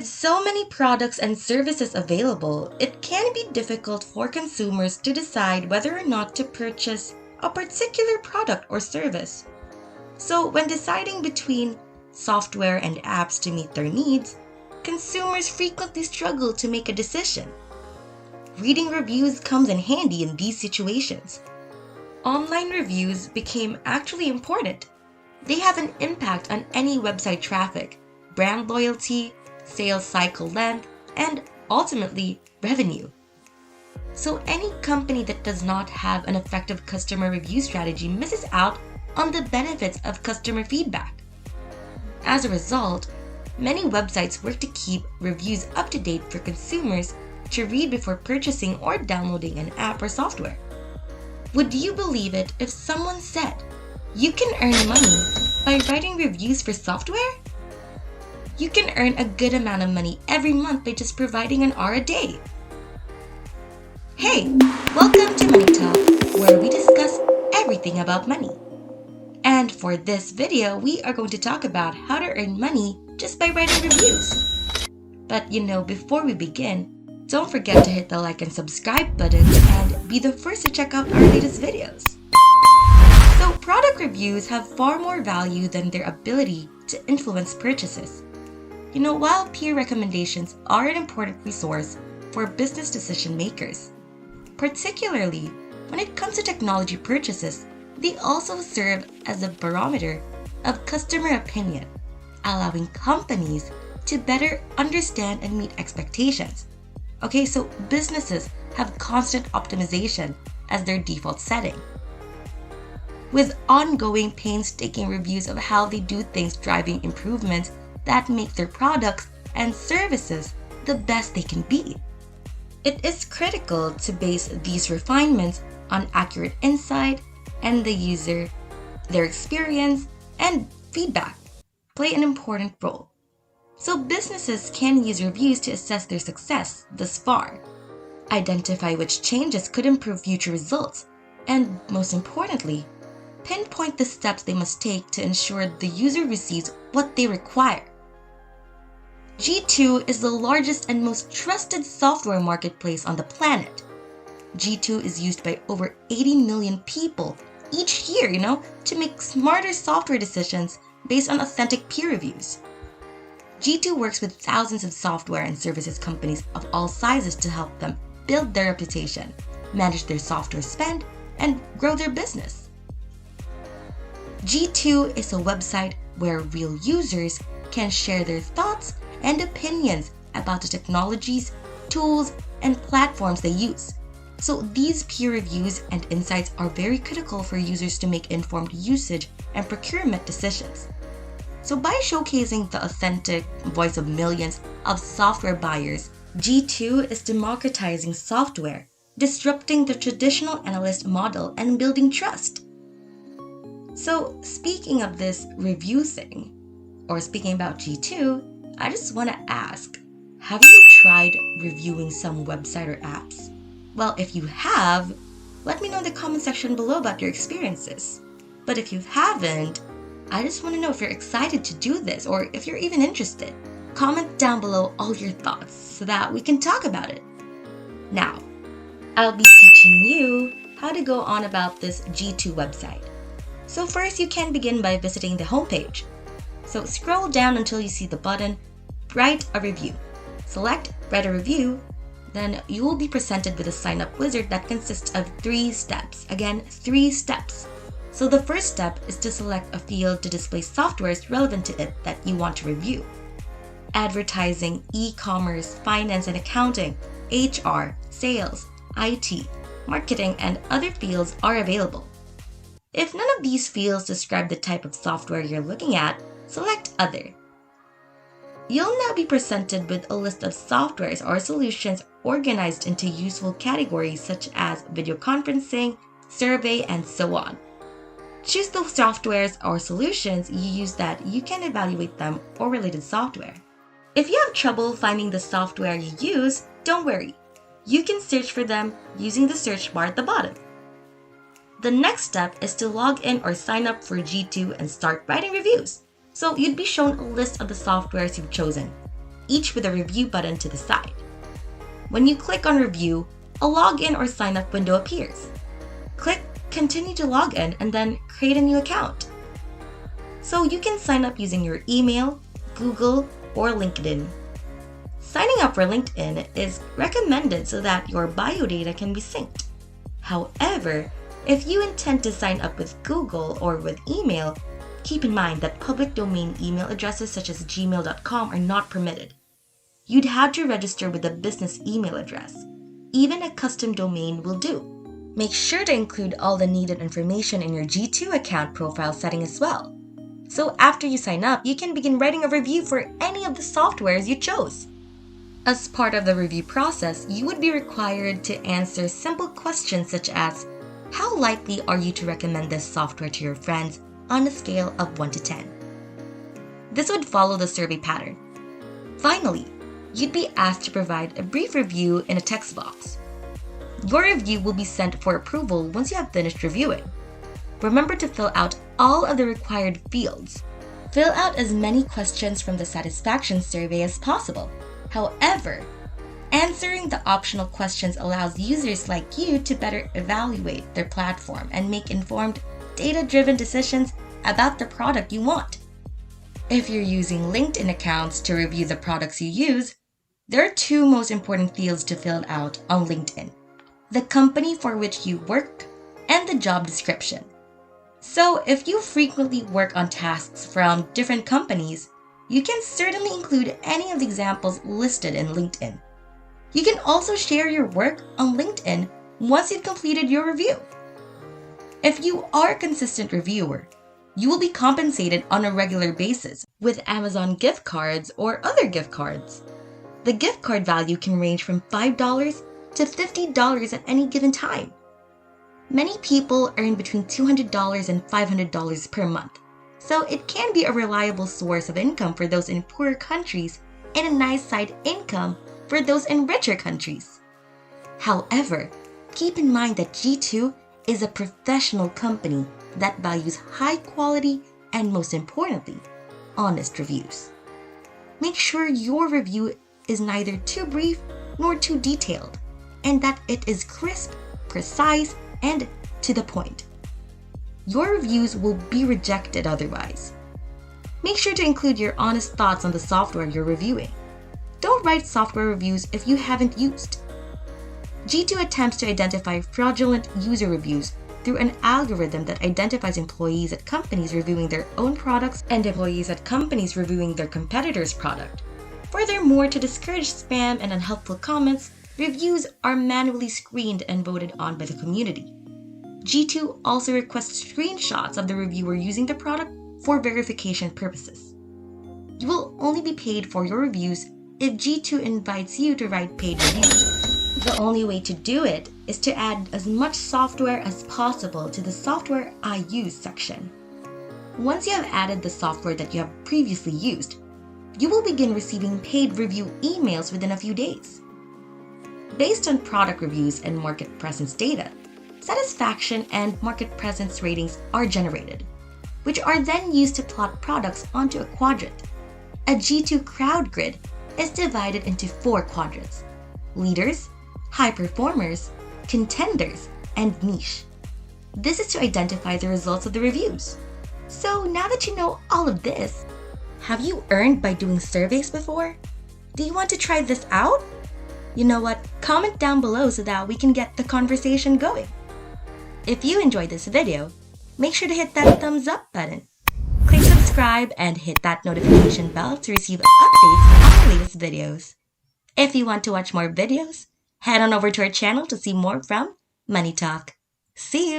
so many products and services available, it can be difficult for consumers to decide whether or not to purchase a particular product or service. So, when deciding between software and apps to meet their needs, consumers frequently struggle to make a decision. Reading reviews comes in handy in these situations. Online reviews became actually important. They have an impact on any website traffic, brand loyalty, sales cycle length, and ultimately revenue. So any company that does not have an effective customer review strategy misses out on the benefits of customer feedback. As a result, many websites work to keep reviews up to date for consumers to read before purchasing or downloading an app or software. Would you believe it if someone said, you can earn money by writing reviews for software? You can earn a good amount of money every month by just providing an hour a day. Hey, welcome to MoneyTalk, where we discuss everything about money. And for this video, we are going to talk about how to earn money just by writing reviews. But before we begin, don't forget to hit the like and subscribe buttons and be the first to check out our latest videos. So product reviews have far more value than their ability to influence purchases. While peer recommendations are an important resource for business decision makers, particularly when it comes to technology purchases, they also serve as a barometer of customer opinion, allowing companies to better understand and meet expectations. Okay, so businesses have constant optimization as their default setting, with ongoing painstaking reviews of how they do things driving improvements that make their products and services the best they can be. It is critical to base these refinements on accurate insight, and the user, their experience, and feedback play an important role. So businesses can use reviews to assess their success thus far, identify which changes could improve future results, and most importantly, pinpoint the steps they must take to ensure the user receives what they require. G2 is the largest and most trusted software marketplace on the planet. G2 is used by over 80 million people each year, to make smarter software decisions based on authentic peer reviews. G2 works with thousands of software and services companies of all sizes to help them build their reputation, manage their software spend, and grow their business. G2 is a website where real users can share their thoughts and opinions about the technologies, tools, and platforms they use. So these peer reviews and insights are very critical for users to make informed usage and procurement decisions. So by showcasing the authentic voice of millions of software buyers, G2 is democratizing software, disrupting the traditional analyst model and building trust. So speaking of this review thing, or speaking about G2, I just want to ask, have you tried reviewing some website or apps? Well, if you have, let me know in the comment section below about your experiences. But if you haven't, I just want to know if you're excited to do this or if you're even interested. Comment down below all your thoughts so that we can talk about it. Now, I'll be teaching you how to go on about this G2 website. So first, you can begin by visiting the homepage. So scroll down until you see the button, Write a Review. Select Write a Review, then you will be presented with a sign-up wizard that consists of 3 steps. Again, 3 steps. So the first step is to select a field to display softwares relevant to it that you want to review. Advertising, e-commerce, finance and accounting, HR, sales, IT, marketing, and other fields are available. If none of these fields describe the type of software you're looking at, select Other. You'll now be presented with a list of softwares or solutions organized into useful categories such as video conferencing, survey, and so on. Choose those softwares or solutions you use that you can evaluate them or related software. If you have trouble finding the software you use, don't worry. You can search for them using the search bar at the bottom. The next step is to log in or sign up for G2 and start writing reviews. So you'd be shown a list of the softwares you've chosen. each with a review button to the side. When you click on review, a login or sign up window appears. Click continue to log in and then create a new account. So you can sign up using your email, Google, or LinkedIn. Signing up for LinkedIn is recommended so that your bio data can be synced. However, if you intend to sign up with Google or with email, keep in mind that public domain email addresses such as gmail.com are not permitted. You'd have to register with a business email address. Even a custom domain will do. Make sure to include all the needed information in your G2 account profile setting as well. So after you sign up, you can begin writing a review for any of the softwares you chose. As part of the review process, you would be required to answer simple questions such as, how likely are you to recommend this software to your friends on a scale of 1 to 10? This would follow the survey pattern. Finally, you'd be asked to provide a brief review in a text box. Your review will be sent for approval once you have finished reviewing. Remember to fill out all of the required fields. Fill out as many questions from the satisfaction survey as possible. However, answering the optional questions allows users like you to better evaluate their platform and make informed, data-driven decisions about the product you want. If you're using LinkedIn accounts to review the products you use, there are two most important fields to fill out on LinkedIn: the company for which you work and the job description. So if you frequently work on tasks from different companies, you can certainly include any of the examples listed in LinkedIn. You can also share your work on LinkedIn once you've completed your review. If you are a consistent reviewer, you will be compensated on a regular basis with Amazon gift cards or other gift cards. The gift card value can range from $5 to $50 at any given time. Many people earn between $200 and $500 per month, so it can be a reliable source of income for those in poorer countries and a nice side income for those in richer countries. However, keep in mind that G2 is a professional company that values high quality and, most importantly, honest reviews. Make sure your review is neither too brief nor too detailed, and that it is crisp, precise, and to the point. Your reviews will be rejected otherwise. Make sure to include your honest thoughts on the software you're reviewing. Don't write software reviews if you haven't used. G2 attempts to identify fraudulent user reviews through an algorithm that identifies employees at companies reviewing their own products and employees at companies reviewing their competitors' product. Furthermore, to discourage spam and unhelpful comments, reviews are manually screened and voted on by the community. G2 also requests screenshots of the reviewer using the product for verification purposes. You will only be paid for your reviews if G2 invites you to write paid reviews. The only way to do it is to add as much software as possible to the Software I Use section. Once you have added the software that you have previously used, you will begin receiving paid review emails within a few days. Based on product reviews and market presence data, satisfaction and market presence ratings are generated, which are then used to plot products onto a quadrant. A G2 crowd grid is divided into 4 quadrants: leaders, high performers, contenders, and niche. This is to identify the results of the reviews. So now that you know all of this, have you earned by doing surveys before? Do you want to try this out? You know what? Comment down below so that we can get the conversation going. If you enjoyed this video, make sure to hit that thumbs up button. Click subscribe and hit that notification bell to receive updates on the latest videos. If you want to watch more videos, head on over to our channel to see more from MoneyTalk. See you!